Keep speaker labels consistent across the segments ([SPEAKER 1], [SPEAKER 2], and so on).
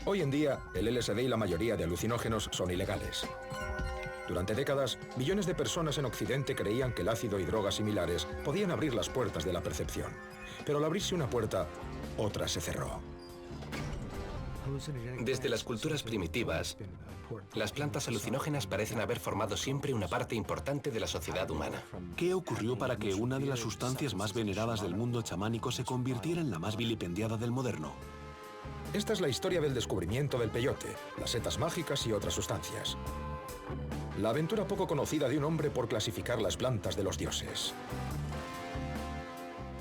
[SPEAKER 1] Hoy en día, el LSD y la mayoría de alucinógenos son ilegales. Durante décadas, millones de personas en Occidente creían que el ácido y drogas similares podían abrir las puertas de la percepción. Pero al abrirse una puerta, otra se cerró.
[SPEAKER 2] Desde las culturas primitivas, las plantas alucinógenas parecen haber formado siempre una parte importante de la sociedad humana.
[SPEAKER 3] ¿Qué ocurrió para que una de las sustancias más veneradas del mundo chamánico se convirtiera en la más vilipendiada del moderno?
[SPEAKER 1] Esta es la historia del descubrimiento del peyote, las setas mágicas y otras sustancias. La aventura poco conocida de un hombre por clasificar las plantas de los dioses.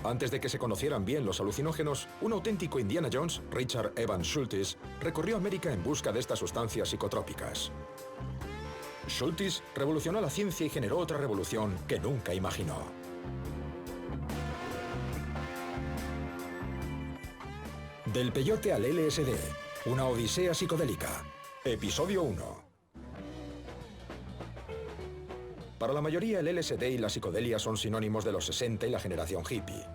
[SPEAKER 1] Antes de que se conocieran bien los alucinógenos, un auténtico Indiana Jones, Richard Evans Schultes, recorrió América en busca de estas sustancias psicotrópicas. Schultes revolucionó la ciencia y generó otra revolución que nunca imaginó. Del peyote al LSD, una odisea psicodélica. Episodio 1. Para la mayoría, el LSD y la psicodelia son sinónimos de los 60 y la generación hippie.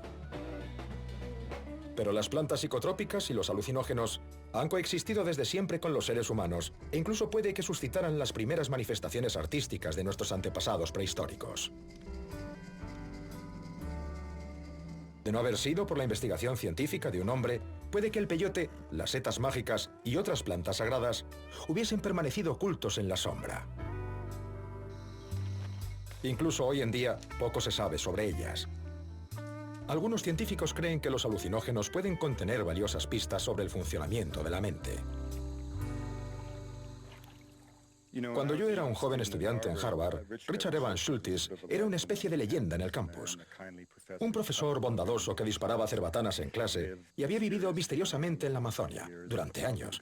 [SPEAKER 1] Pero las plantas psicotrópicas y los alucinógenos han coexistido desde siempre con los seres humanos e incluso puede que suscitaran las primeras manifestaciones artísticas de nuestros antepasados prehistóricos. De no haber sido por la investigación científica de un hombre, puede que el peyote, las setas mágicas y otras plantas sagradas hubiesen permanecido ocultos en la sombra. Incluso hoy en día, poco se sabe sobre ellas. Algunos científicos creen que los alucinógenos pueden contener valiosas pistas sobre el funcionamiento de la mente. Cuando yo era un joven estudiante en Harvard, Richard Evans Schultes era una especie de leyenda en el campus. Un profesor bondadoso que disparaba cerbatanas en clase y había vivido misteriosamente en la Amazonia durante años.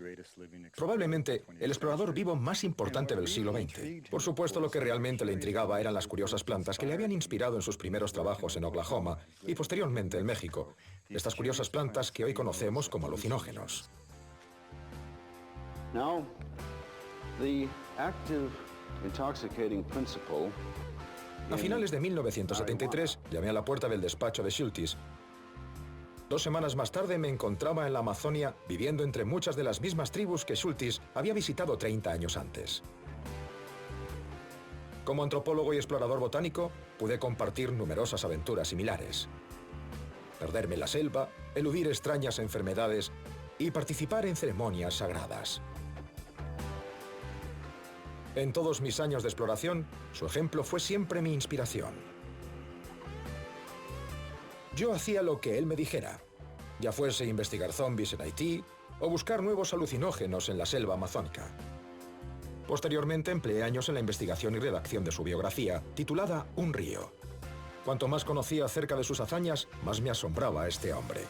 [SPEAKER 1] Probablemente el explorador vivo más importante del siglo XX. Por supuesto, lo que realmente le intrigaba eran las curiosas plantas que le habían inspirado en sus primeros trabajos en Oklahoma y posteriormente en México. Estas curiosas plantas que hoy conocemos como alucinógenos. A finales de 1973, llamé a la puerta del despacho de Schultes. 2 semanas más tarde me encontraba en la Amazonia viviendo entre muchas de las mismas tribus que Schultes había visitado 30 años antes. Como antropólogo y explorador botánico, pude compartir numerosas aventuras similares. Perderme en la selva, eludir extrañas enfermedades y participar en ceremonias sagradas. En todos mis años de exploración, su ejemplo fue siempre mi inspiración. Yo hacía lo que él me dijera, ya fuese investigar zombies en Haití o buscar nuevos alucinógenos en la selva amazónica. Posteriormente empleé años en la investigación y redacción de su biografía, titulada Un río. Cuanto más conocía acerca de sus hazañas, más me asombraba a este hombre.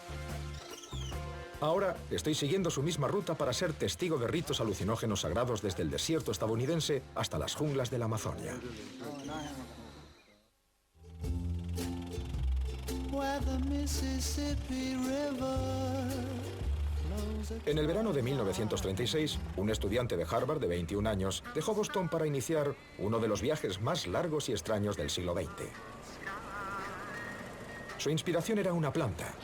[SPEAKER 1] Ahora estoy siguiendo su misma ruta para ser testigo de ritos alucinógenos sagrados desde el desierto estadounidense hasta las junglas de la Amazonia. En el verano de 1936, un estudiante de Harvard de 21 años dejó Boston para iniciar uno de los viajes más largos y extraños del siglo XX. Su inspiración era una planta.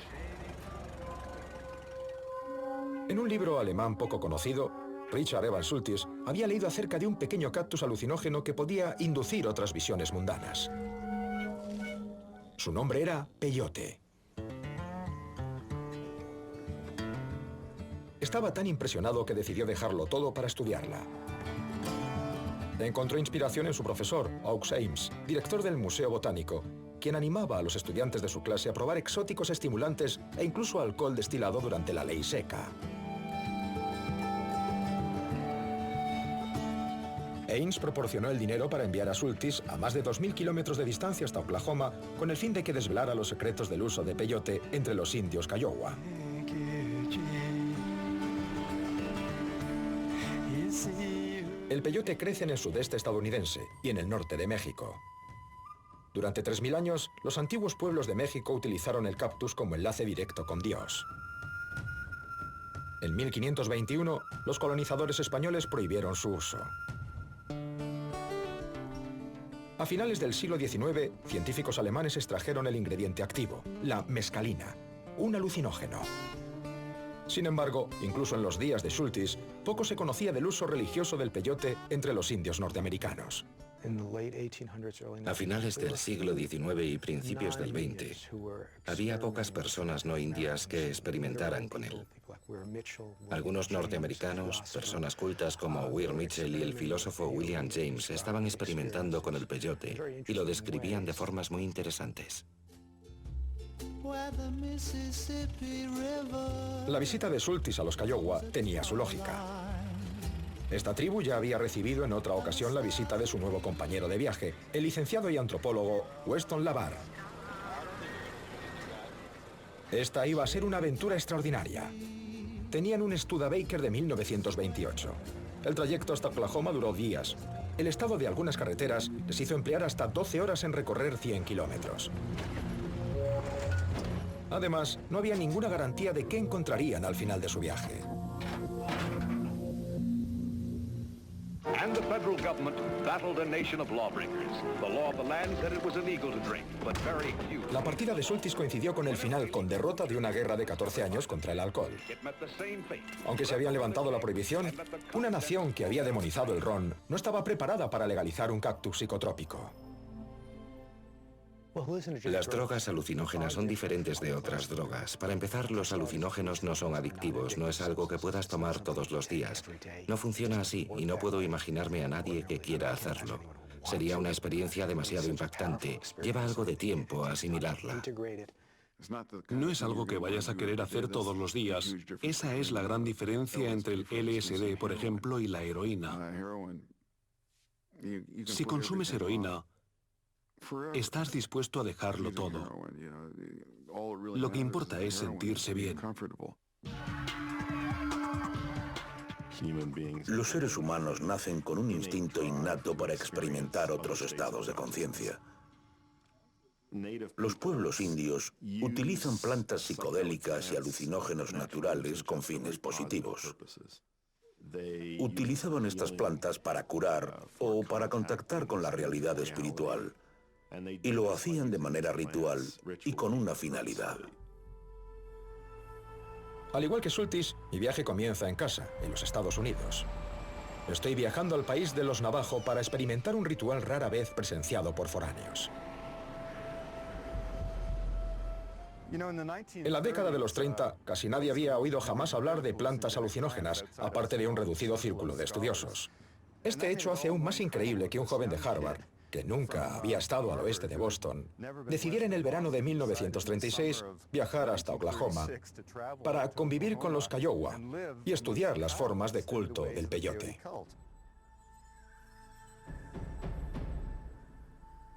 [SPEAKER 1] En un libro alemán poco conocido, Richard Evans Schultes había leído acerca de un pequeño cactus alucinógeno que podía inducir otras visiones mundanas. Su nombre era peyote. Estaba tan impresionado que decidió dejarlo todo para estudiarla. Encontró inspiración en su profesor, Aux Ames, director del Museo Botánico, quien animaba a los estudiantes de su clase a probar exóticos estimulantes e incluso alcohol destilado durante la ley seca. Ames proporcionó el dinero para enviar a Schultes a más de 2.000 kilómetros de distancia hasta Oklahoma con el fin de que desvelara los secretos del uso de peyote entre los indios Kiowa. El peyote crece en el sudeste estadounidense y en el norte de México. Durante 3.000 años, los antiguos pueblos de México utilizaron el cactus como enlace directo con Dios. En 1521, los colonizadores españoles prohibieron su uso. A finales del siglo XIX, científicos alemanes extrajeron el ingrediente activo, la mescalina, un alucinógeno. Sin embargo, incluso en los días de Schultes, poco se conocía del uso religioso del peyote entre los indios norteamericanos.
[SPEAKER 4] A finales del siglo XIX y principios del XX, había pocas personas no indias que experimentaran con él. Algunos norteamericanos, personas cultas como Weir Mitchell y el filósofo William James, estaban experimentando con el peyote y lo describían de formas muy interesantes.
[SPEAKER 1] La visita de Schultes a los Kiowa tenía su lógica. Esta tribu ya había recibido en otra ocasión la visita de su nuevo compañero de viaje, el licenciado y antropólogo Weston LaBarre. Esta iba a ser una aventura extraordinaria. Tenían un Studebaker de 1928. El trayecto hasta Oklahoma duró días. El estado de algunas carreteras les hizo emplear hasta 12 horas en recorrer 100 kilómetros. Además, no había ninguna garantía de qué encontrarían al final de su viaje.
[SPEAKER 5] And the federal government battled a nation of lawbreakers. The law of the land said it was illegal to drink, but very few.
[SPEAKER 1] La partida de Schultes coincidió con el final con derrota de una guerra de 14 años contra el alcohol.
[SPEAKER 5] It met the same fate.
[SPEAKER 1] Aunque se habían levantado la prohibición, una nación que había demonizado el ron no estaba preparada para legalizar un cactus psicotrópico.
[SPEAKER 4] Las drogas alucinógenas son diferentes de otras drogas. Para empezar, los alucinógenos no son adictivos, no es algo que puedas tomar todos los días. No funciona así y no puedo imaginarme a nadie que quiera hacerlo. Sería una experiencia demasiado impactante. Lleva algo de tiempo asimilarla.
[SPEAKER 3] No es algo que vayas a querer hacer todos los días. Esa es la gran diferencia entre el LSD, por ejemplo, y la heroína. Si consumes heroína, estás dispuesto a dejarlo todo. Lo que importa es sentirse bien.
[SPEAKER 6] Los seres humanos nacen con un instinto innato para experimentar otros estados de conciencia. Los pueblos indios utilizan plantas psicodélicas y alucinógenos naturales con fines positivos. Utilizaban estas plantas para curar o para contactar con la realidad espiritual. Y lo hacían de manera ritual y con una finalidad.
[SPEAKER 1] Al igual que Schultes, mi viaje comienza en casa, en los Estados Unidos. Estoy viajando al país de los Navajo para experimentar un ritual rara vez presenciado por foráneos. En la década de los 30, casi nadie había oído jamás hablar de plantas alucinógenas, aparte de un reducido círculo de estudiosos. Este hecho hace aún más increíble que un joven de Harvard, que nunca había estado al oeste de Boston, decidiera en el verano de 1936 viajar hasta Oklahoma para convivir con los Kiowa y estudiar las formas de culto del peyote.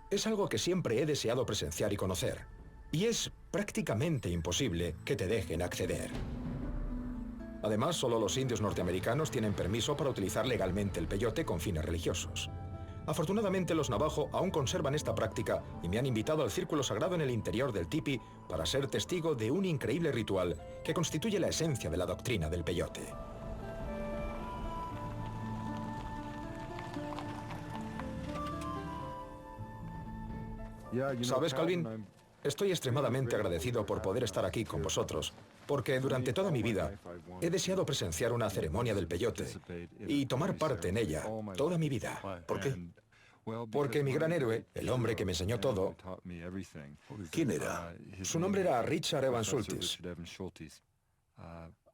[SPEAKER 1] Es algo que siempre he deseado presenciar y conocer, y es prácticamente imposible que te dejen acceder. Además, solo los indios norteamericanos tienen permiso para utilizar legalmente el peyote con fines religiosos. Afortunadamente, los Navajo aún conservan esta práctica y me han invitado al círculo sagrado en el interior del tipi para ser testigo de un increíble ritual que constituye la esencia de la doctrina del peyote. ¿Sabes, Calvin? Estoy extremadamente agradecido por poder estar aquí con vosotros, porque durante toda mi vida he deseado presenciar una ceremonia del peyote y tomar parte en ella toda mi vida.
[SPEAKER 6] ¿Por qué?
[SPEAKER 1] Porque mi gran héroe, el hombre que me enseñó todo,
[SPEAKER 6] ¿Quién era?
[SPEAKER 1] su nombre era Richard Evans Schultes.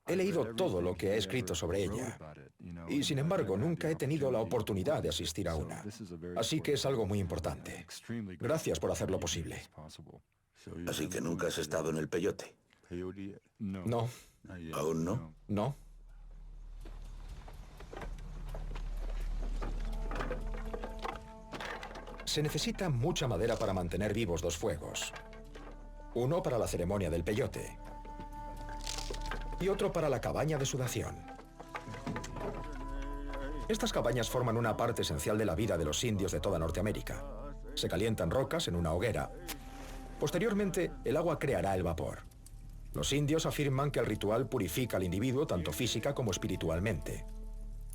[SPEAKER 1] He leído todo lo que ha escrito sobre ella y, sin embargo, nunca he tenido la oportunidad de asistir a una. Así que es algo muy importante. Gracias por hacerlo posible.
[SPEAKER 6] Así que nunca has estado en el peyote.
[SPEAKER 1] No,
[SPEAKER 6] ¿Aún no?
[SPEAKER 1] no. Se necesita mucha madera para mantener vivos dos fuegos. Uno para la ceremonia del peyote y otro para la cabaña de sudación. Estas cabañas forman una parte esencial de la vida de los indios de toda Norteamérica. Se calientan rocas en una hoguera. Posteriormente, el agua creará el vapor. Los indios afirman que el ritual purifica al individuo tanto física como espiritualmente.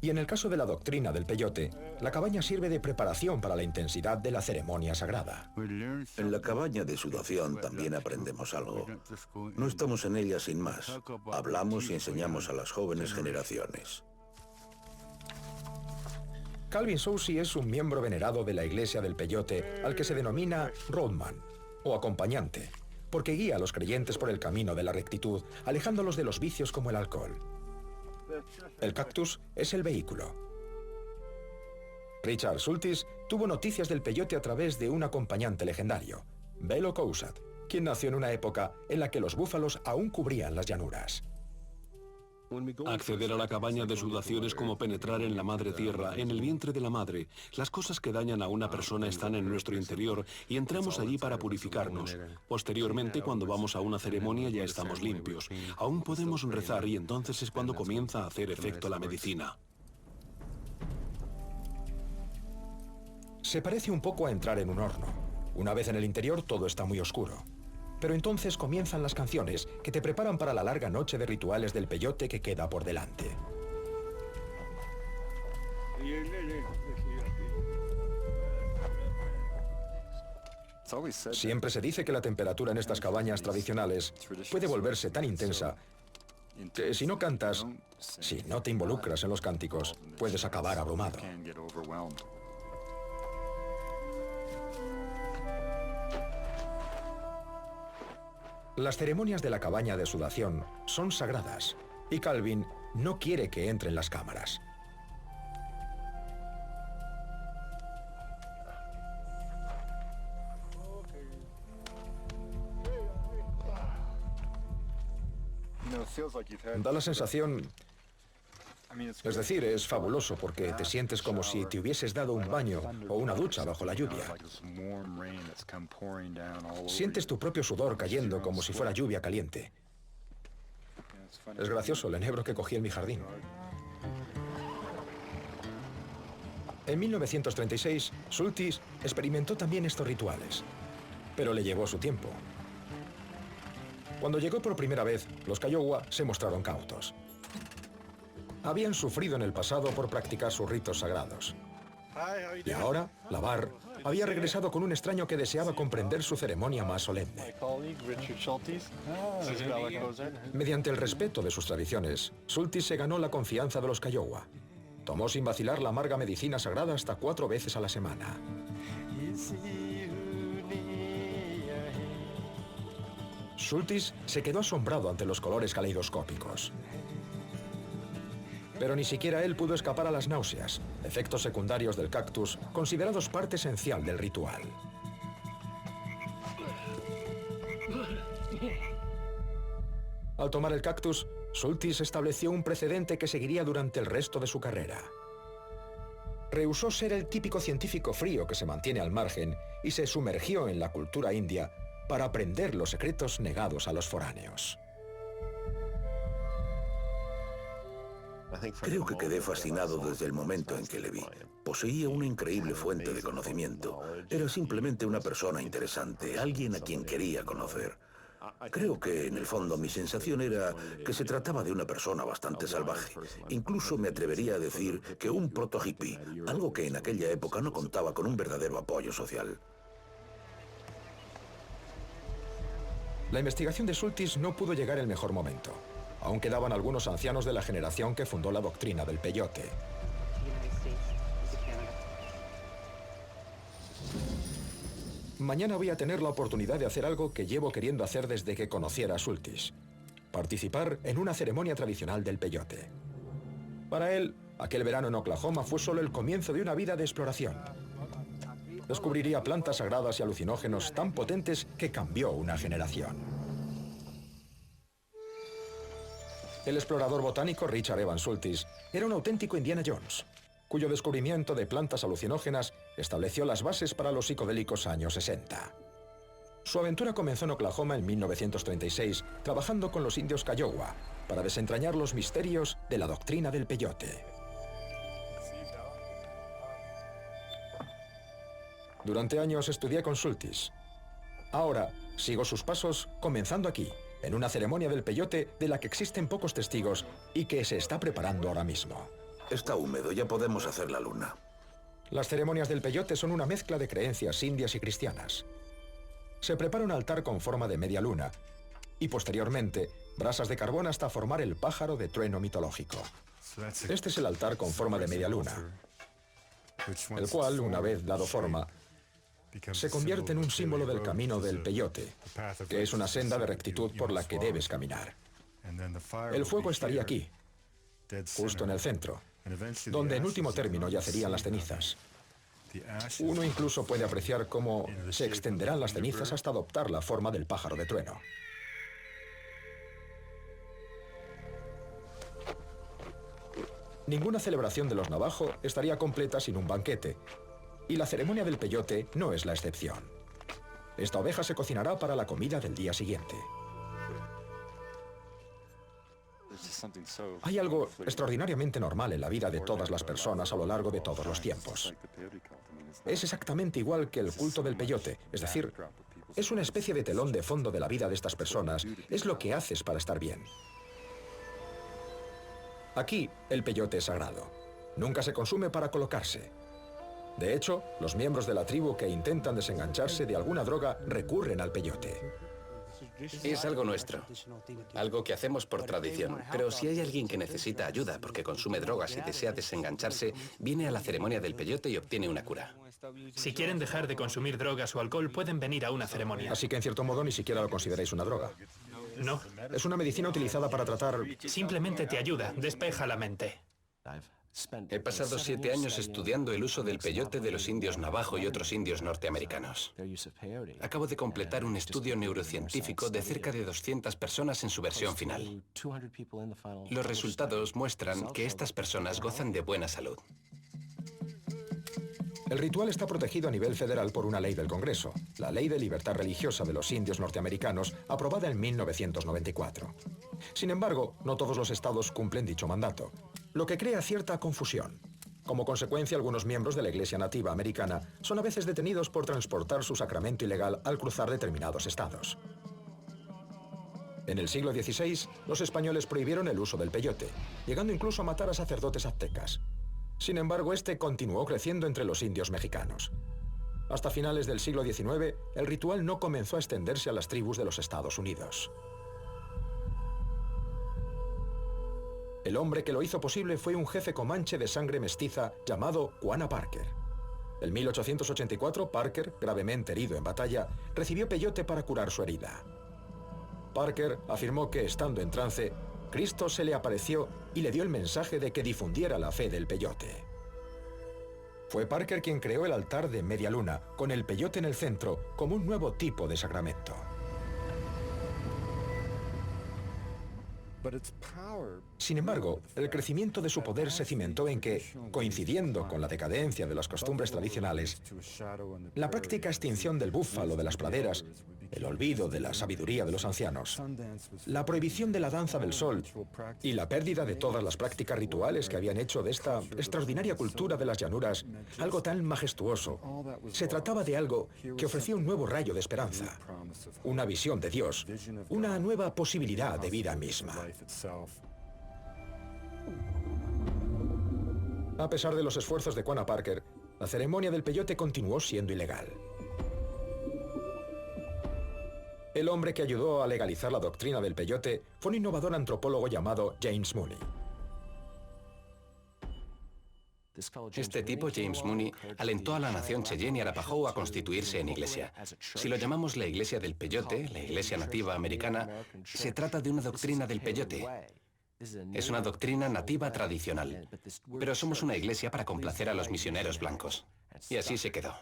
[SPEAKER 1] Y en el caso de la doctrina del peyote, la cabaña sirve de preparación para la intensidad de la ceremonia sagrada.
[SPEAKER 6] En la cabaña de sudación también aprendemos algo. No estamos en ella sin más. Hablamos y enseñamos a las jóvenes generaciones.
[SPEAKER 1] Calvin Soucy es un miembro venerado de la Iglesia del Peyote al que se denomina roadman, o acompañante, porque guía a los creyentes por el camino de la rectitud, alejándolos de los vicios como el alcohol. El cactus es el vehículo. Richard Schultes tuvo noticias del peyote a través de un acompañante legendario, Belo Cousat, quien nació en una época en la que los búfalos aún cubrían las llanuras.
[SPEAKER 3] Acceder a la cabaña de sudación es como penetrar en la madre tierra, en el vientre de la madre. Las cosas que dañan a una persona están en nuestro interior y entramos allí para purificarnos. Posteriormente, cuando vamos a una ceremonia ya estamos limpios. Aún podemos rezar y entonces es cuando comienza a hacer efecto la medicina.
[SPEAKER 1] Se parece un poco a entrar en un horno. Una vez en el interior todo está muy oscuro. Pero entonces comienzan las canciones que te preparan para la larga noche de rituales del peyote que queda por delante. Siempre se dice que la temperatura en estas cabañas tradicionales puede volverse tan intensa que si no cantas, si no te involucras en los cánticos, puedes acabar abrumado. Las ceremonias de la cabaña de sudación son sagradas y Calvin no quiere que entren las cámaras. Da la sensación... Es decir, es fabuloso porque te sientes como si te hubieses dado un baño o una ducha bajo la lluvia. Sientes tu propio sudor cayendo como si fuera lluvia caliente. Es gracioso el enebro que cogí en mi jardín. En 1936, Schultes experimentó también estos rituales, pero le llevó su tiempo. Cuando llegó por primera vez, los Kiowa se mostraron cautos. Habían sufrido en el pasado por practicar sus ritos sagrados. Y ahora, la Bar había regresado con un extraño que deseaba comprender su ceremonia más solemne. Mediante el respeto de sus tradiciones, Schultes se ganó la confianza de los Kiowa. Tomó sin vacilar la amarga medicina sagrada hasta 4 veces a la semana. Schultes se quedó asombrado ante los colores caleidoscópicos. Pero ni siquiera él pudo escapar a las náuseas, efectos secundarios del cactus, considerados parte esencial del ritual. Al tomar el cactus, Schultes estableció un precedente que seguiría durante el resto de su carrera. Rehusó ser el típico científico frío que se mantiene al margen y se sumergió en la cultura india para aprender los secretos negados a los foráneos.
[SPEAKER 6] Creo que quedé fascinado desde el momento en que le vi. Poseía una increíble fuente de conocimiento. Era simplemente una persona interesante, alguien a quien quería conocer. Creo que, en el fondo, mi sensación era que se trataba de una persona bastante salvaje. Incluso me atrevería a decir que un proto-hippie, algo que en aquella época no contaba con un verdadero apoyo social.
[SPEAKER 1] La investigación de Schultes no pudo llegar en el mejor momento. Aún quedaban algunos ancianos de la generación que fundó la doctrina del peyote. Mañana voy a tener la oportunidad de hacer algo que llevo queriendo hacer desde que conociera a Schultes: participar en una ceremonia tradicional del peyote. Para él, aquel verano en Oklahoma fue solo el comienzo de una vida de exploración. Descubriría plantas sagradas y alucinógenos tan potentes que cambió una generación. El explorador botánico Richard Evans Schultes era un auténtico Indiana Jones, cuyo descubrimiento de plantas alucinógenas estableció las bases para los psicodélicos años 60. Su aventura comenzó en Oklahoma en 1936, trabajando con los indios Kiowa para desentrañar los misterios de la doctrina del peyote. Durante años estudié con Schultes. Ahora sigo sus pasos comenzando aquí, en una ceremonia del peyote de la que existen pocos testigos y que se está preparando ahora mismo.
[SPEAKER 6] Está húmedo, ya podemos hacer la luna.
[SPEAKER 1] Las ceremonias del peyote son una mezcla de creencias indias y cristianas. Se prepara un altar con forma de media luna y posteriormente brasas de carbón hasta formar el pájaro de trueno mitológico. Este es el altar con forma de media luna, el cual, una vez dado forma, se convierte en un símbolo del camino del peyote, que es una senda de rectitud por la que debes caminar. El fuego estaría aquí, justo en el centro, donde en último término yacerían las cenizas. Uno incluso puede apreciar cómo se extenderán las cenizas hasta adoptar la forma del pájaro de trueno. Ninguna celebración de los navajo estaría completa sin un banquete, y la ceremonia del peyote no es la excepción. Esta oveja se cocinará para la comida del día siguiente. Hay algo extraordinariamente normal en la vida de todas las personas a lo largo de todos los tiempos. Es exactamente igual que el culto del peyote, es decir, es una especie de telón de fondo de la vida de estas personas, es lo que haces para estar bien. Aquí, el peyote es sagrado. Nunca se consume para colocarse. De hecho, los miembros de la tribu que intentan desengancharse de alguna droga recurren al peyote.
[SPEAKER 2] Es algo nuestro, algo que hacemos por tradición. Pero si hay alguien que necesita ayuda porque consume drogas y desea desengancharse, viene a la ceremonia del peyote y obtiene una cura.
[SPEAKER 7] Si quieren dejar de consumir drogas o alcohol, pueden venir a una ceremonia.
[SPEAKER 1] Así que en cierto modo ni siquiera lo consideráis una droga.
[SPEAKER 7] No,
[SPEAKER 1] Es una medicina utilizada para tratar...
[SPEAKER 7] simplemente te ayuda, despeja la mente.
[SPEAKER 2] He pasado 7 años estudiando el uso del peyote de los indios navajo y otros indios norteamericanos. Acabo de completar un estudio neurocientífico de cerca de 200 personas en su versión final. Los resultados muestran que estas personas gozan de buena salud.
[SPEAKER 1] El ritual está protegido a nivel federal por una ley del Congreso, la Ley de Libertad Religiosa de los Indios Norteamericanos, aprobada en 1994. Sin embargo, no todos los estados cumplen dicho mandato, lo que crea cierta confusión. Como consecuencia, algunos miembros de la Iglesia Nativa Americana son a veces detenidos por transportar su sacramento ilegal al cruzar determinados estados. En el siglo XVI, los españoles prohibieron el uso del peyote, llegando incluso a matar a sacerdotes aztecas. Sin embargo, este continuó creciendo entre los indios mexicanos. Hasta finales del siglo XIX, el ritual no comenzó a extenderse a las tribus de los Estados Unidos. El hombre que lo hizo posible fue un jefe comanche de sangre mestiza llamado Quanah Parker. En 1884, Parker, gravemente herido en batalla, recibió peyote para curar su herida. Parker afirmó que, estando en trance, Cristo se le apareció y le dio el mensaje de que difundiera la fe del peyote. Fue Parker quien creó el altar de media luna, con el peyote en el centro, como un nuevo tipo de sacramento. Sin embargo, el crecimiento de su poder se cimentó en que, coincidiendo con la decadencia de las costumbres tradicionales, la práctica extinción del búfalo de las praderas, el olvido de la sabiduría de los ancianos, la prohibición de la danza del sol y la pérdida de todas las prácticas rituales que habían hecho de esta extraordinaria cultura de las llanuras algo tan majestuoso. Se trataba de algo que ofrecía un nuevo rayo de esperanza, una visión de Dios, una nueva posibilidad de vida misma. A pesar de los esfuerzos de Quanah Parker, la ceremonia del peyote continuó siendo ilegal. El hombre que ayudó a legalizar la doctrina del peyote fue un innovador antropólogo llamado James Mooney.
[SPEAKER 2] Este tipo, James Mooney, alentó a la nación Cheyenne y Arapaho a constituirse en iglesia. Si lo llamamos la Iglesia del Peyote, la Iglesia Nativa Americana, se trata de una doctrina del peyote. Es una doctrina nativa tradicional, pero somos una iglesia para complacer a los misioneros blancos. Y así se quedó.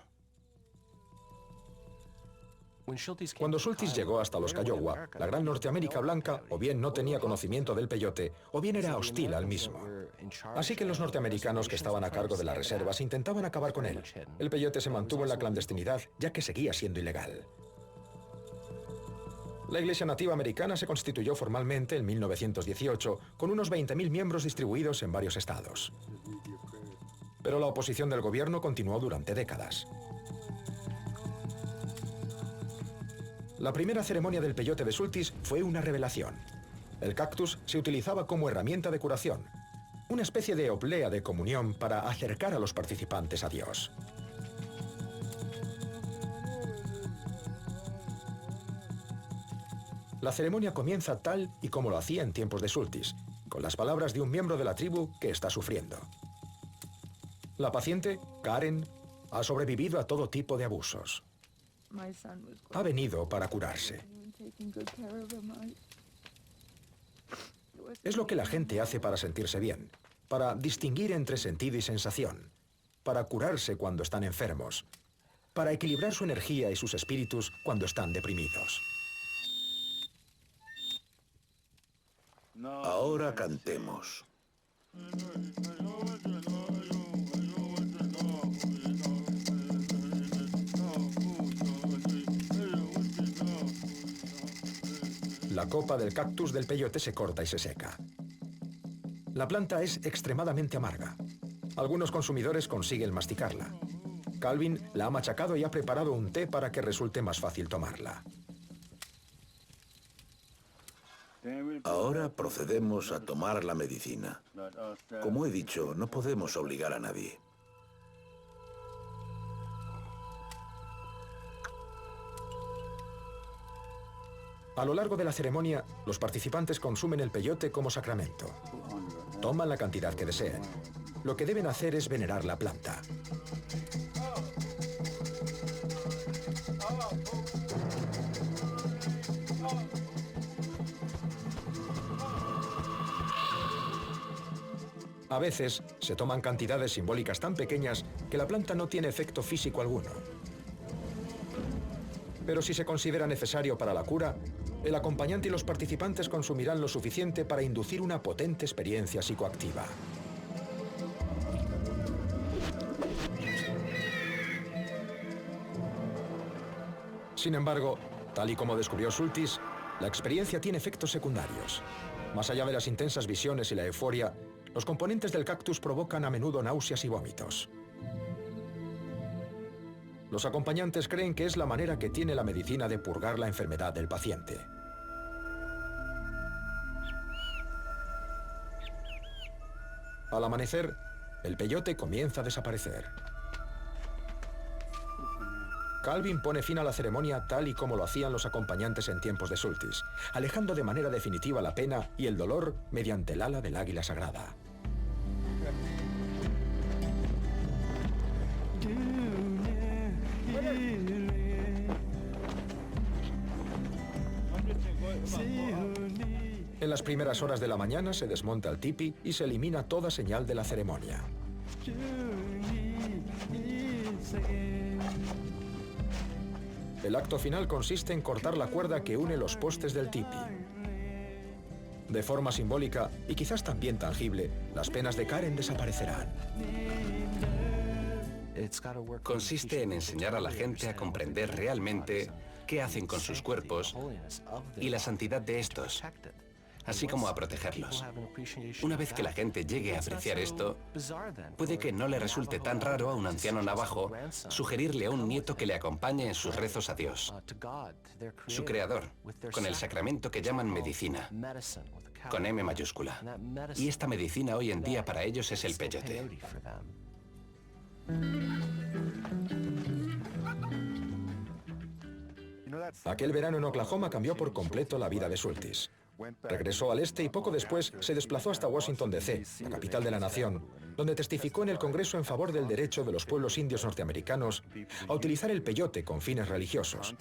[SPEAKER 1] Cuando Schultes llegó hasta los Kiowa, la gran Norteamérica blanca o bien no tenía conocimiento del peyote o bien era hostil al mismo. Así que los norteamericanos que estaban a cargo de las reservas intentaban acabar con él. El peyote se mantuvo en la clandestinidad ya que seguía siendo ilegal. La Iglesia Nativa Americana se constituyó formalmente en 1918 con unos 20.000 miembros distribuidos en varios estados. Pero la oposición del gobierno continuó durante décadas. La primera ceremonia del peyote de Schultes fue una revelación. El cactus se utilizaba como herramienta de curación. una especie de oblea de comunión para acercar a los participantes a Dios. La ceremonia comienza tal y como lo hacía en tiempos de Schultes, con las palabras de un miembro de la tribu que está sufriendo. La paciente, Karen, ha sobrevivido a todo tipo de abusos. Ha venido para curarse. Es lo que la gente hace para sentirse bien, para distinguir entre sentido y sensación, para curarse cuando están enfermos, para equilibrar su energía y sus espíritus cuando están deprimidos.
[SPEAKER 6] Ahora cantemos.
[SPEAKER 1] La copa del cactus del peyote se corta y se seca. La planta es extremadamente amarga. Algunos consumidores consiguen masticarla. Calvin la ha machacado y ha preparado un té para que resulte más fácil tomarla.
[SPEAKER 6] Ahora procedemos a tomar la medicina. Como he dicho, no podemos obligar a nadie.
[SPEAKER 1] A lo largo de la ceremonia, los participantes consumen el peyote como sacramento. Toman la cantidad que deseen. Lo que deben hacer es venerar la planta. A veces, se toman cantidades simbólicas tan pequeñas que la planta no tiene efecto físico alguno. Pero si se considera necesario para la cura, el acompañante y los participantes consumirán lo suficiente para inducir una potente experiencia psicoactiva. Sin embargo, tal y como descubrió Schultes, la experiencia tiene efectos secundarios. Más allá de las intensas visiones y la euforia, los componentes del cactus provocan a menudo náuseas y vómitos. Los acompañantes creen que es la manera que tiene la medicina de purgar la enfermedad del paciente. Al amanecer, el peyote comienza a desaparecer. Calvin pone fin a la ceremonia tal y como lo hacían los acompañantes en tiempos de Schultes, alejando de manera definitiva la pena y el dolor mediante el ala del águila sagrada. En las primeras horas de la mañana se desmonta el tipi y se elimina toda señal de la ceremonia. El acto final consiste en cortar la cuerda que une los postes del tipi. De forma simbólica y quizás también tangible, las penas de Karen desaparecerán.
[SPEAKER 2] Consiste en enseñar a la gente a comprender realmente qué hacen con sus cuerpos y la santidad de estos, así como a protegerlos. Una vez que la gente llegue a apreciar esto, puede que no le resulte tan raro a un anciano navajo sugerirle a un nieto que le acompañe en sus rezos a Dios, su creador, con el sacramento que llaman medicina, con M mayúscula. Y esta medicina hoy en día para ellos es el peyote.
[SPEAKER 1] Aquel verano en Oklahoma cambió por completo la vida de Schultes. Regresó al este y poco después se desplazó hasta Washington, D.C., la capital de la nación, donde testificó en el Congreso en favor del derecho de los pueblos indios norteamericanos a utilizar el peyote con fines religiosos.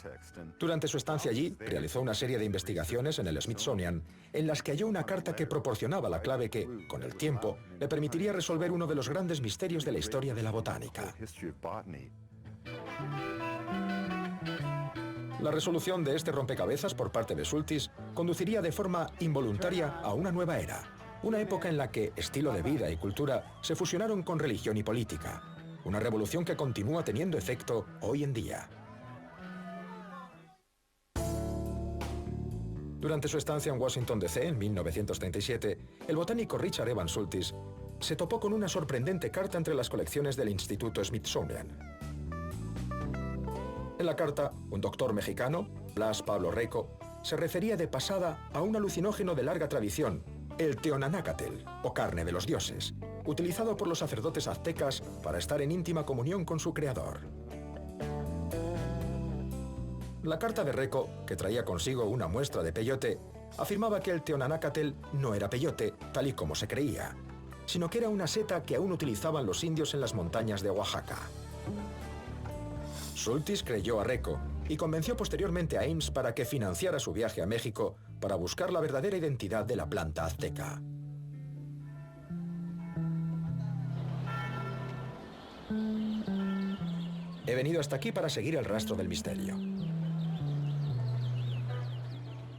[SPEAKER 1] Durante su estancia allí, realizó una serie de investigaciones en el Smithsonian, en las que halló una carta que proporcionaba la clave que, con el tiempo, le permitiría resolver uno de los grandes misterios de la historia de la botánica. La resolución de este rompecabezas por parte de Schultes conduciría de forma involuntaria a una nueva era, una época en la que estilo de vida y cultura se fusionaron con religión y política, una revolución que continúa teniendo efecto hoy en día. Durante su estancia en Washington, D.C. en 1937, el botánico Richard Evans Schultes se topó con una sorprendente carta entre las colecciones del Instituto Smithsonian. En la carta, un doctor mexicano, Blas Pablo Reco, se refería de pasada a un alucinógeno de larga tradición, el Teonanácatl, o carne de los dioses, utilizado por los sacerdotes aztecas para estar en íntima comunión con su creador. La carta de Reco, que traía consigo una muestra de peyote, afirmaba que el Teonanácatl no era peyote, tal y como se creía, sino que era una seta que aún utilizaban los indios en las montañas de Oaxaca. Schultes creyó a Reco y convenció posteriormente a Ames para que financiara su viaje a México para buscar la verdadera identidad de la planta azteca. He venido hasta aquí para seguir el rastro del misterio.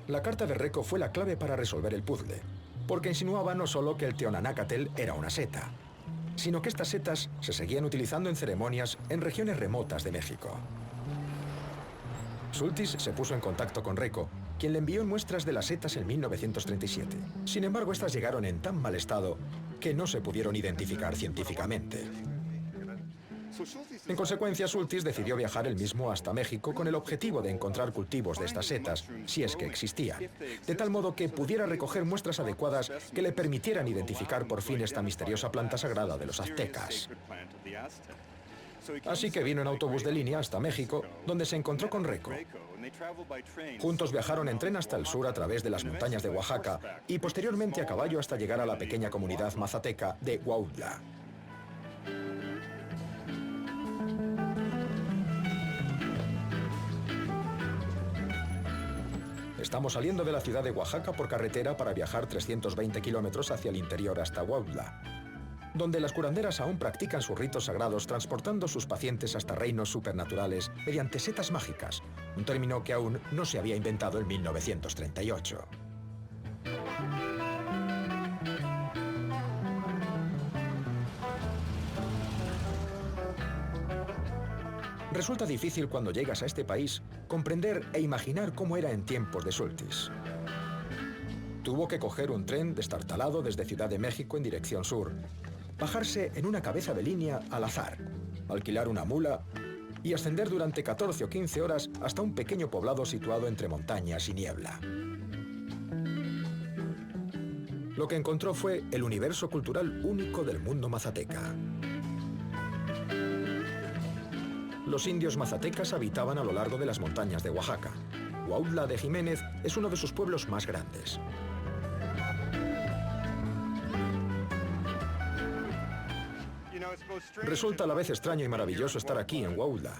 [SPEAKER 1] La carta de Reco fue la clave para resolver el puzzle, porque insinuaba no solo que el Teonanácatl era una seta, sino que estas setas se seguían utilizando en ceremonias en regiones remotas de México. Schultes se puso en contacto con Reco, quien le envió muestras de las setas en 1937. Sin embargo, estas llegaron en tan mal estado que no se pudieron identificar científicamente. En consecuencia, Schultes decidió viajar él mismo hasta México con el objetivo de encontrar cultivos de estas setas, si es que existían, de tal modo que pudiera recoger muestras adecuadas que le permitieran identificar por fin esta misteriosa planta sagrada de los aztecas. Así que vino en autobús de línea hasta México, donde se encontró con Reco. Juntos viajaron en tren hasta el sur a través de las montañas de Oaxaca y posteriormente a caballo hasta llegar a la pequeña comunidad mazateca de Huautla. Estamos saliendo de la ciudad de Oaxaca por carretera para viajar 320 kilómetros hacia el interior hasta Huautla, donde las curanderas aún practican sus ritos sagrados transportando sus pacientes hasta reinos supernaturales mediante setas mágicas, un término que aún no se había inventado en 1938. Resulta difícil cuando llegas a este país comprender e imaginar cómo era en tiempos de Schultes. Tuvo que coger un tren destartalado desde Ciudad de México en dirección sur, bajarse en una cabeza de línea al azar, alquilar una mula y ascender durante 14 o 15 horas hasta un pequeño poblado situado entre montañas y niebla. Lo que encontró fue el universo cultural único del mundo mazateca. Los indios mazatecas habitaban a lo largo de las montañas de Oaxaca. Huautla de Jiménez es uno de sus pueblos más grandes. Resulta a la vez extraño y maravilloso estar aquí en Huautla.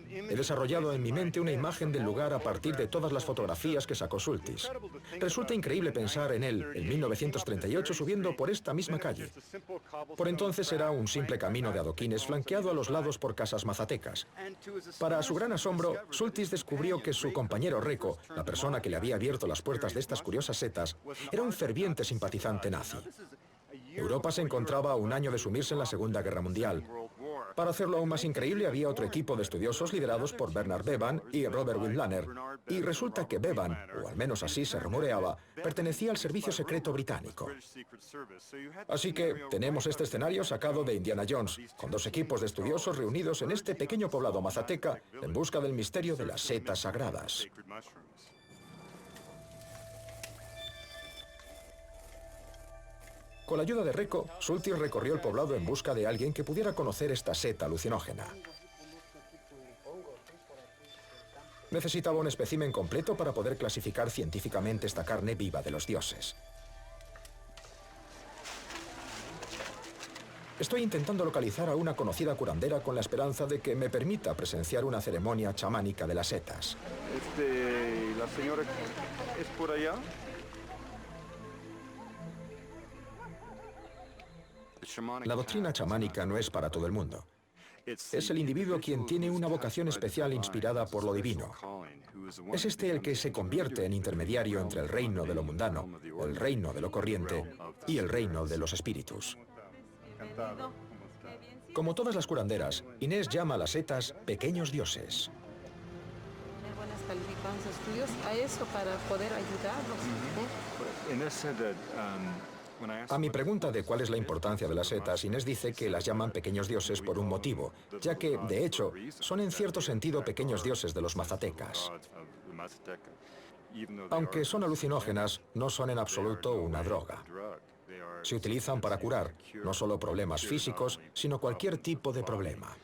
[SPEAKER 1] He desarrollado en mi mente una imagen del lugar a partir de todas las fotografías que sacó Schultes. Resulta increíble pensar en él, en 1938, subiendo por esta misma calle. Por entonces era un simple camino de adoquines flanqueado a los lados por casas mazatecas. Para su gran asombro, Schultes descubrió que su compañero Reco, la persona que le había abierto las puertas de estas curiosas setas, era un ferviente simpatizante nazi. Europa se encontraba a un año de sumirse en la Segunda Guerra Mundial. Para hacerlo aún más increíble, había otro equipo de estudiosos liderados por Bernard Bevan y Robert Windlaner, y resulta que Bevan, o al menos así se rumoreaba, pertenecía al servicio secreto británico. Así que tenemos este escenario sacado de Indiana Jones, con dos equipos de estudiosos reunidos en este pequeño poblado mazateca en busca del misterio de las setas sagradas. Con la ayuda de Reco, Schultes recorrió el poblado en busca de alguien que pudiera conocer esta seta alucinógena. Necesitaba un espécimen completo para poder clasificar científicamente esta carne viva de los dioses. Estoy intentando localizar a una conocida curandera con la esperanza de que me permita presenciar una ceremonia chamánica de las setas.
[SPEAKER 8] ¿La señora es por allá?
[SPEAKER 1] La doctrina chamánica no es para todo el mundo. Es el individuo quien tiene una vocación especial inspirada por lo divino. Es este el que se convierte en intermediario entre el reino de lo mundano, el reino de lo corriente y el reino de los espíritus. Como todas las curanderas, Inés llama a las setas pequeños dioses.
[SPEAKER 9] Buenas calificaciones, estudios a eso para poder ayudarlos.
[SPEAKER 1] A mi pregunta de cuál es la importancia de las setas, Inés dice que las llaman pequeños dioses por un motivo, ya que, de hecho, son en cierto sentido pequeños dioses de los mazatecas. Aunque son alucinógenas, no son en absoluto una droga. Se utilizan para curar no solo problemas físicos, sino cualquier tipo de problema.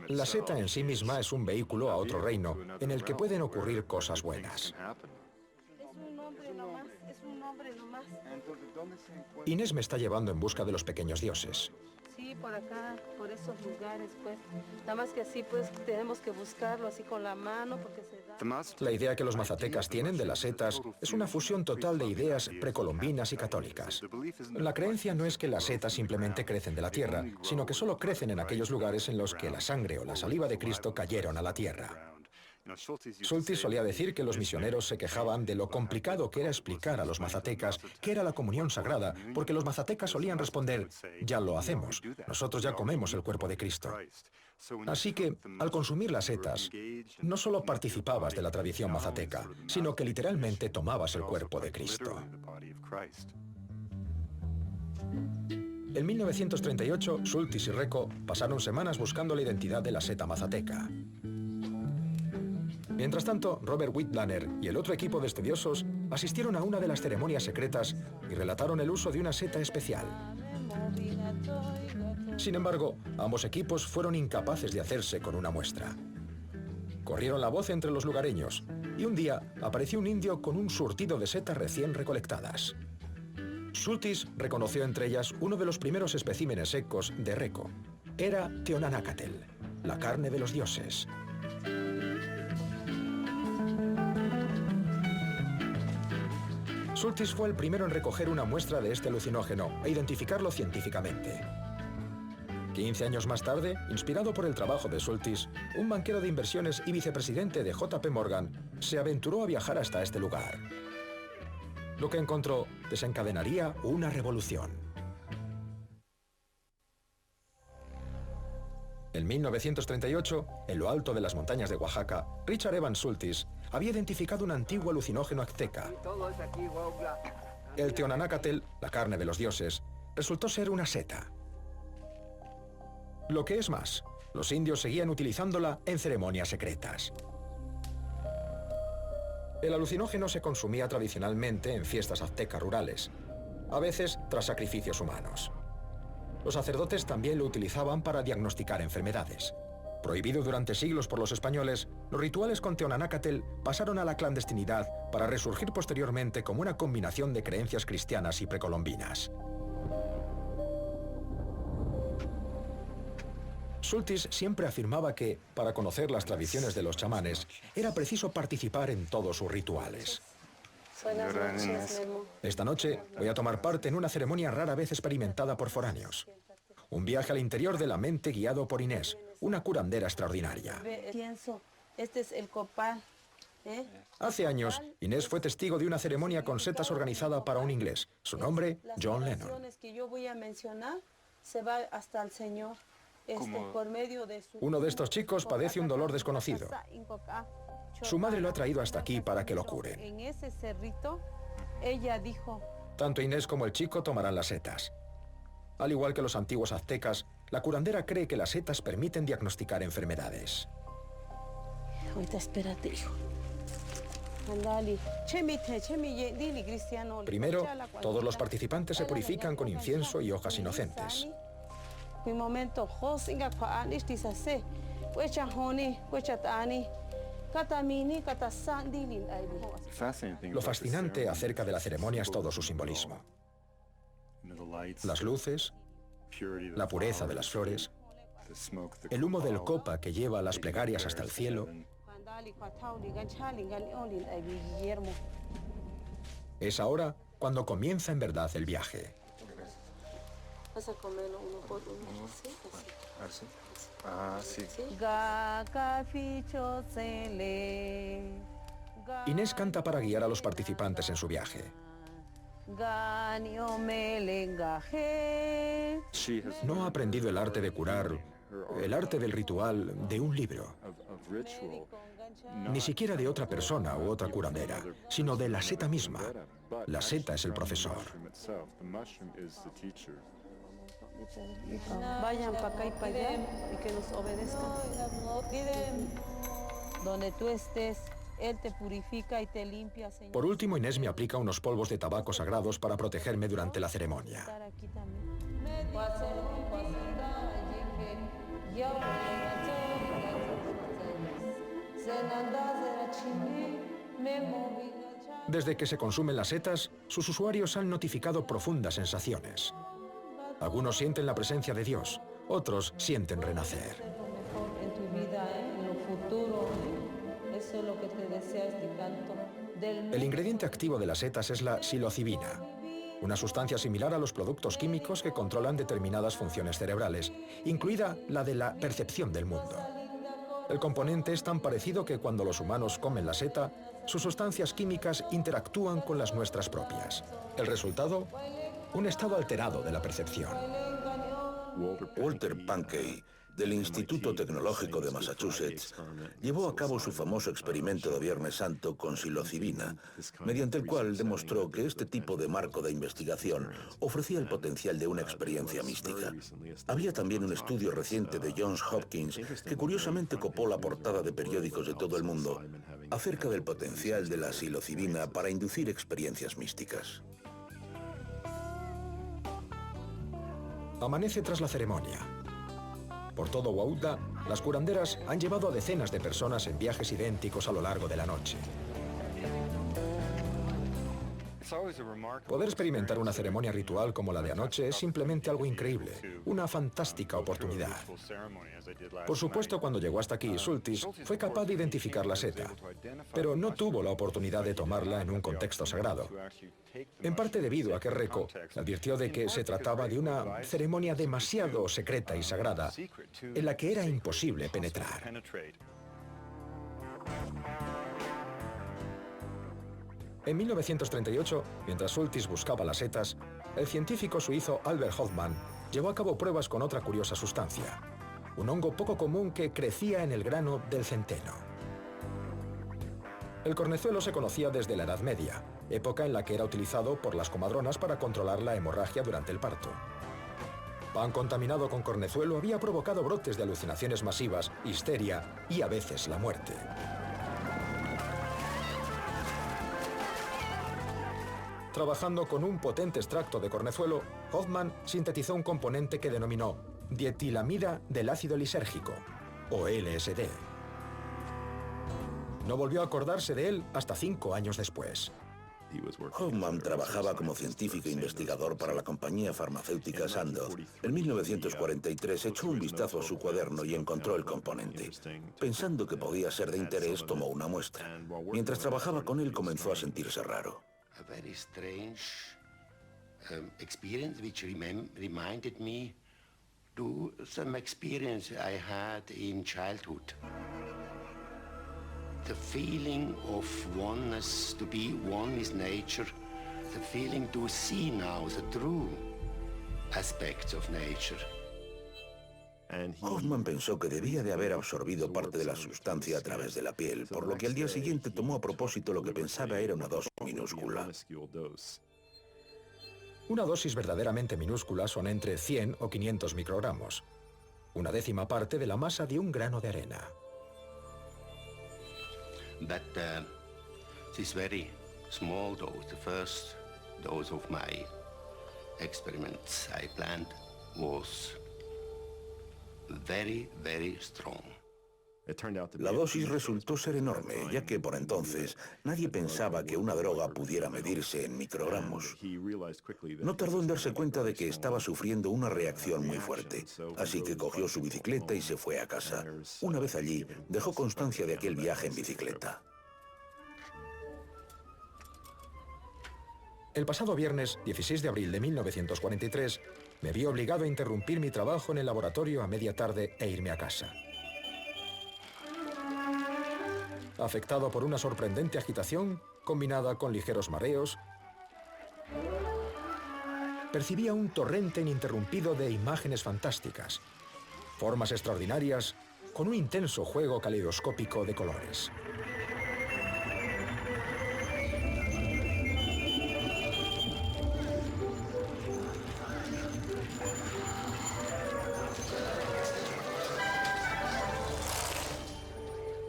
[SPEAKER 1] La seta en sí misma es un vehículo a otro reino, en el que pueden ocurrir cosas buenas. Inés me está llevando en busca de los pequeños dioses.
[SPEAKER 9] Sí, por acá, por esos lugares, pues. Nada más que así, pues, tenemos que buscarlo así con la mano, porque se da...
[SPEAKER 1] La idea que los mazatecas tienen de las setas es una fusión total de ideas precolombinas y católicas. La creencia no es que las setas simplemente crecen de la tierra, sino que solo crecen en aquellos lugares en los que la sangre o la saliva de Cristo cayeron a la tierra. Schultes solía decir que los misioneros se quejaban de lo complicado que era explicar a los mazatecas qué era la comunión sagrada, porque los mazatecas solían responder: ya lo hacemos, nosotros ya comemos el cuerpo de Cristo. Así que, al consumir las setas, no solo participabas de la tradición mazateca, sino que literalmente tomabas el cuerpo de Cristo. En 1938, Schultes y Reco pasaron semanas buscando la identidad de la seta mazateca. Mientras tanto, Robert Whitblaner y el otro equipo de estudiosos asistieron a una de las ceremonias secretas y relataron el uso de una seta especial. Sin embargo, ambos equipos fueron incapaces de hacerse con una muestra. Corrieron la voz entre los lugareños y un día apareció un indio con un surtido de setas recién recolectadas. Schultes reconoció entre ellas uno de los primeros especímenes secos de Reco. Era Teonanacatl, la carne de los dioses. Schultes fue el primero en recoger una muestra de este alucinógeno e identificarlo científicamente. 15 años más tarde, inspirado por el trabajo de Schultes, un banquero de inversiones y vicepresidente de JP Morgan se aventuró a viajar hasta este lugar. Lo que encontró desencadenaría una revolución. En 1938, en lo alto de las montañas de Oaxaca, Richard Evans Schultes había identificado un antiguo alucinógeno azteca. El Teonanacatl, la carne de los dioses, resultó ser una seta. Lo que es más, los indios seguían utilizándola en ceremonias secretas. El alucinógeno se consumía tradicionalmente en fiestas aztecas rurales, a veces tras sacrificios humanos. Los sacerdotes también lo utilizaban para diagnosticar enfermedades. Prohibido durante siglos por los españoles, los rituales con Teonanacatl pasaron a la clandestinidad para resurgir posteriormente como una combinación de creencias cristianas y precolombinas. Schultes siempre afirmaba que, para conocer las tradiciones de los chamanes, era preciso participar en todos sus rituales.
[SPEAKER 9] Buenas noches, Memo.
[SPEAKER 1] Esta noche voy a tomar parte en una ceremonia rara vez experimentada por foráneos. Un viaje al interior de la mente guiado por Inés, una curandera extraordinaria.
[SPEAKER 9] Pienso, este es el copal.
[SPEAKER 1] Hace años, Inés fue testigo de una ceremonia con setas organizada para un inglés. Su nombre, John Lennon.
[SPEAKER 9] Las que yo voy a mencionar se va hasta el Señor. Por medio de su...
[SPEAKER 1] Uno de estos chicos padece un dolor desconocido. Su madre lo ha traído hasta aquí para que lo cure.
[SPEAKER 9] En ese cerrito, ella dijo...
[SPEAKER 1] Tanto Inés como el chico tomarán las setas. Al igual que los antiguos aztecas, la curandera cree que las setas permiten diagnosticar enfermedades.
[SPEAKER 9] Ahorita espérate, hijo.
[SPEAKER 1] Primero, todos los participantes se purifican con incienso y hojas inocentes. Lo fascinante acerca de la ceremonia es todo su simbolismo. Las luces, la pureza de las flores, el humo del copa que lleva las plegarias hasta el cielo. Es ahora cuando comienza en verdad el viaje.
[SPEAKER 9] Vas a comerlo uno por uno. ¿Sí?
[SPEAKER 8] ¿Así? Ah, sí.
[SPEAKER 1] Inés canta para guiar a los participantes en su viaje. No ha aprendido el arte de curar, el arte del ritual de un libro. Ni siquiera de otra persona u otra curandera, sino de la seta misma. La seta es el profesor.
[SPEAKER 9] Vayan para acá y para allá y que nos obedezcan. donde tú estés, Él te purifica y te limpia, Señor.
[SPEAKER 1] Por último, Inés me aplica unos polvos de tabaco sagrados para protegerme durante la ceremonia. Desde que se consumen las setas, sus usuarios han notificado profundas sensaciones. Algunos sienten la presencia de Dios, otros sienten renacer.
[SPEAKER 9] En tu vida, en lo futuro, eso es lo que te desea este canto.
[SPEAKER 1] El ingrediente activo de las setas es la psilocibina, una sustancia similar a los productos químicos que controlan determinadas funciones cerebrales, incluida la de la percepción del mundo. El componente es tan parecido que cuando los humanos comen la seta, sus sustancias químicas interactúan con las nuestras propias. El resultado, un estado alterado de la percepción.
[SPEAKER 6] Walter Pankey, del Instituto Tecnológico de Massachusetts, llevó a cabo su famoso experimento de Viernes Santo con psilocibina, mediante el cual demostró que este tipo de marco de investigación ofrecía el potencial de una experiencia mística. Había también un estudio reciente de Johns Hopkins que curiosamente copó la portada de periódicos de todo el mundo acerca del potencial de la psilocibina para inducir experiencias místicas.
[SPEAKER 1] Amanece tras la ceremonia. Por todo Wauda, las curanderas han llevado a decenas de personas en viajes idénticos a lo largo de la noche. Poder experimentar una ceremonia ritual como la de anoche es simplemente algo increíble, una fantástica oportunidad. Por supuesto, cuando llegó hasta aquí, Schultes fue capaz de identificar la seta, pero no tuvo la oportunidad de tomarla en un contexto sagrado. En parte debido a que Reco advirtió de que se trataba de una ceremonia demasiado secreta y sagrada, en la que era imposible penetrar. En 1938, mientras Schultes buscaba las setas, el científico suizo Albert Hoffmann llevó a cabo pruebas con otra curiosa sustancia, un hongo poco común que crecía en el grano del centeno. El cornezuelo se conocía desde la Edad Media, época en la que era utilizado por las comadronas para controlar la hemorragia durante el parto. Pan contaminado con cornezuelo había provocado brotes de alucinaciones masivas, histeria y a veces la muerte. Trabajando con un potente extracto de cornezuelo, Hoffmann sintetizó un componente que denominó dietilamida del ácido lisérgico, o LSD. No volvió a acordarse de él hasta 5 años después.
[SPEAKER 6] Hoffmann trabajaba como científico investigador para la compañía farmacéutica Sandoz. En 1943 echó un vistazo a su cuaderno y encontró el componente. Pensando que podía ser de interés, tomó una muestra. Mientras trabajaba con él, comenzó a sentirse raro.
[SPEAKER 10] A very strange experience which reminded me to some experience I had in childhood. The feeling of oneness, to be one with nature, the feeling to see now the true aspects of nature.
[SPEAKER 6] Hoffmann pensó que debía de haber absorbido parte de la sustancia a través de la piel, por lo que al día siguiente tomó a propósito lo que pensaba era una dosis minúscula.
[SPEAKER 1] Una dosis verdaderamente minúscula son entre 100 o 500 microgramos, una décima parte de la masa de un grano de arena.
[SPEAKER 10] But this very small dose, the first dose of my experiments I planned, was very, very strong.
[SPEAKER 6] La dosis resultó ser enorme, ya que por entonces nadie pensaba que una droga pudiera medirse en microgramos. No tardó en darse cuenta de que estaba sufriendo una reacción muy fuerte, así que cogió su bicicleta y se fue a casa. Una vez allí, dejó constancia de aquel viaje en bicicleta.
[SPEAKER 1] El pasado viernes, 16 de abril de 1943, me vi obligado a interrumpir mi trabajo en el laboratorio a media tarde e irme a casa. Afectado por una sorprendente agitación, combinada con ligeros mareos, percibía un torrente ininterrumpido de imágenes fantásticas, formas extraordinarias, con un intenso juego caleidoscópico de colores.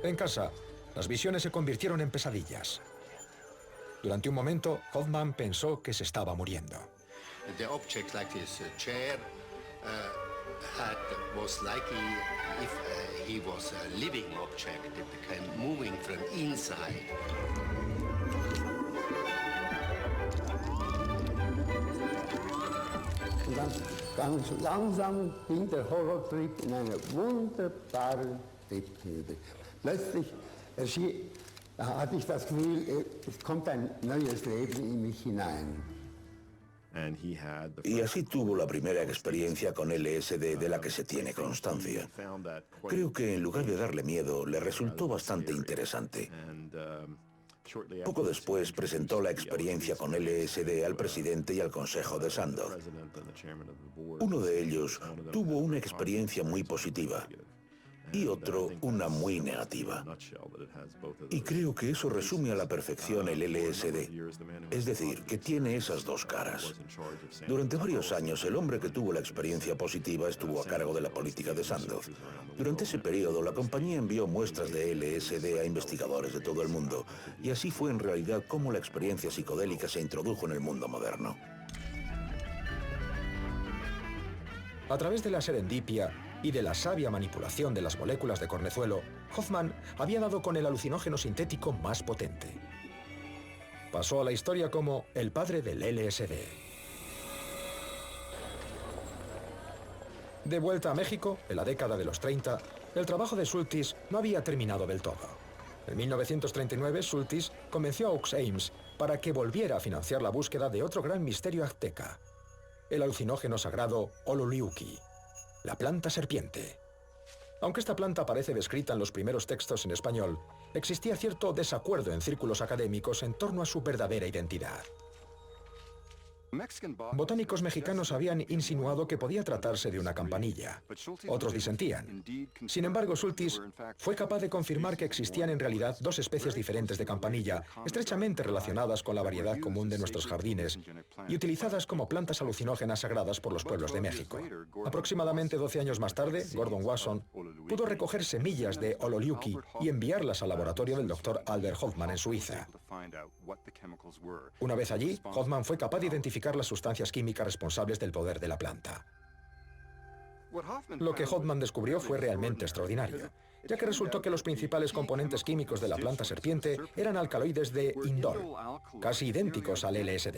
[SPEAKER 1] En casa, las visiones se convirtieron en pesadillas. Durante un momento, Hoffman pensó que se estaba muriendo.
[SPEAKER 10] The object like this chair was like if he was a living object. It became moving from inside.
[SPEAKER 11] Und dann ganz langsam ging der Horrortrip in eine wunderbare Triebhilfe. Plötzlich hatte ich das Gefühl, es kommt ein neues Leben in mich hinein.
[SPEAKER 6] Y así tuvo la primera experiencia con LSD de la que se tiene constancia. Creo que en lugar de darle miedo, le resultó bastante interesante. Poco después presentó la experiencia con LSD al presidente y al consejo de Sandoz. Uno de ellos tuvo una experiencia muy positiva y otro una muy negativa. Y creo que eso resume a la perfección el LSD. Es decir, que tiene esas dos caras. Durante varios años, el hombre que tuvo la experiencia positiva estuvo a cargo de la política de Sandoz. Durante ese periodo, la compañía envió muestras de LSD a investigadores de todo el mundo. Y así fue en realidad cómo la experiencia psicodélica se introdujo en el mundo moderno.
[SPEAKER 1] A través de la serendipia y de la sabia manipulación de las moléculas de cornezuelo, Hoffman había dado con el alucinógeno sintético más potente. Pasó a la historia como el padre del LSD. De vuelta a México, en la década de los 30, el trabajo de Schultes no había terminado del todo. En 1939, Schultes convenció a Aux Ames para que volviera a financiar la búsqueda de otro gran misterio azteca, el alucinógeno sagrado Ololiuqui, la planta serpiente. Aunque esta planta aparece descrita en los primeros textos en español, existía cierto desacuerdo en círculos académicos en torno a su verdadera identidad. Botánicos mexicanos habían insinuado que podía tratarse de una campanilla. Otros disentían. Sin embargo, Schultes fue capaz de confirmar que existían en realidad dos especies diferentes de campanilla, estrechamente relacionadas con la variedad común de nuestros jardines y utilizadas como plantas alucinógenas sagradas por los pueblos de México. Aproximadamente 12 años más tarde, Gordon Wasson pudo recoger semillas de Ololiuqui y enviarlas al laboratorio del Dr. Albert Hoffman en Suiza. Una vez allí, Hoffman fue capaz de identificar las sustancias químicas responsables del poder de la planta. Lo que Hoffman descubrió fue realmente extraordinario, ya que resultó que los principales componentes químicos de la planta serpiente eran alcaloides de indol, casi idénticos al LSD.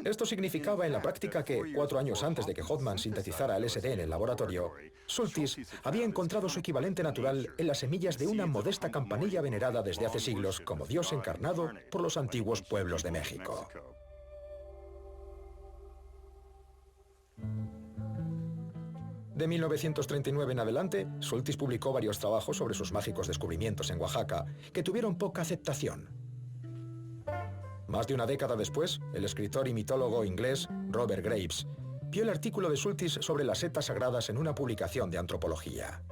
[SPEAKER 1] Esto significaba en la práctica que, 4 años antes de que Hoffman sintetizara LSD en el laboratorio, Schultes había encontrado su equivalente natural en las semillas de una modesta campanilla venerada desde hace siglos como Dios encarnado por los antiguos pueblos de México. De 1939 en adelante, Schultes publicó varios trabajos sobre sus mágicos descubrimientos en Oaxaca, que tuvieron poca aceptación. Más de una década después, el escritor y mitólogo inglés Robert Graves vio el artículo de Schultes sobre las setas sagradas en una publicación de antropología.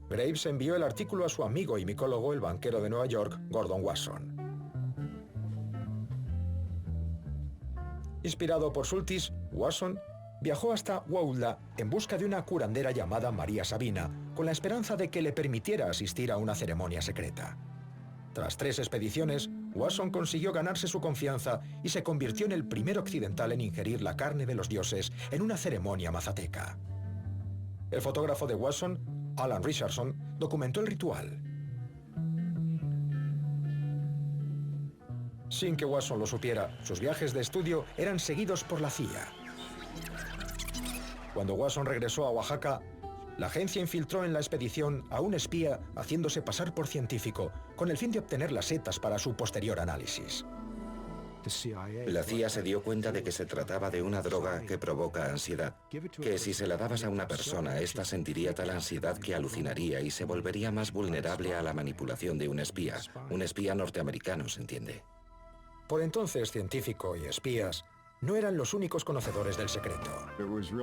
[SPEAKER 1] Graves envió el artículo a su amigo y micólogo, el banquero de Nueva York, Gordon Wasson. Inspirado por Schultes, Wasson viajó hasta Huautla en busca de una curandera llamada María Sabina, con la esperanza de que le permitiera asistir a una ceremonia secreta. Tras 3 expediciones, Wasson consiguió ganarse su confianza y se convirtió en el primer occidental en ingerir la carne de los dioses en una ceremonia mazateca. El fotógrafo de Wasson, Alan Richardson, documentó el ritual. Sin que Wasson lo supiera, sus viajes de estudio eran seguidos por la CIA. Cuando Wasson regresó a Oaxaca, la agencia infiltró en la expedición a un espía haciéndose pasar por científico, con el fin de obtener las setas para su posterior análisis.
[SPEAKER 4] La CIA se dio cuenta de que se trataba de una droga que provoca ansiedad, que si se la dabas a una persona, ésta sentiría tal ansiedad que alucinaría y se volvería más vulnerable a la manipulación de un espía norteamericano, ¿se entiende?
[SPEAKER 1] Por entonces, científico y espías no eran los únicos conocedores del secreto.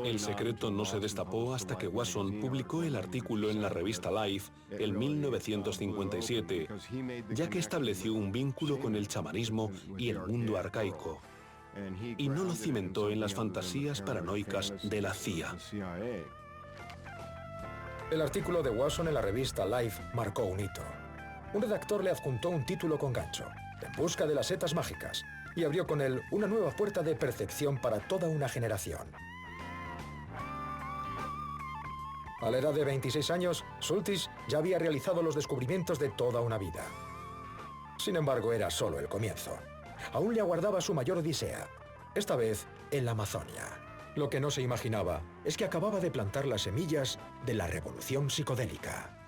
[SPEAKER 3] El secreto no se destapó hasta que Wasson publicó el artículo en la revista Life en 1957, ya que estableció un vínculo con el chamanismo y el mundo arcaico, y no lo cimentó en las fantasías paranoicas de la CIA.
[SPEAKER 1] El artículo de Watson en la revista Life marcó un hito. Un redactor le adjuntó un título con gancho, En busca de las setas mágicas, y abrió con él una nueva puerta de percepción para toda una generación. A la edad de 26 años, Schultes ya había realizado los descubrimientos de toda una vida. Sin embargo, era solo el comienzo. Aún le aguardaba su mayor odisea, esta vez en la Amazonia. Lo que no se imaginaba es que acababa de plantar las semillas de la revolución psicodélica.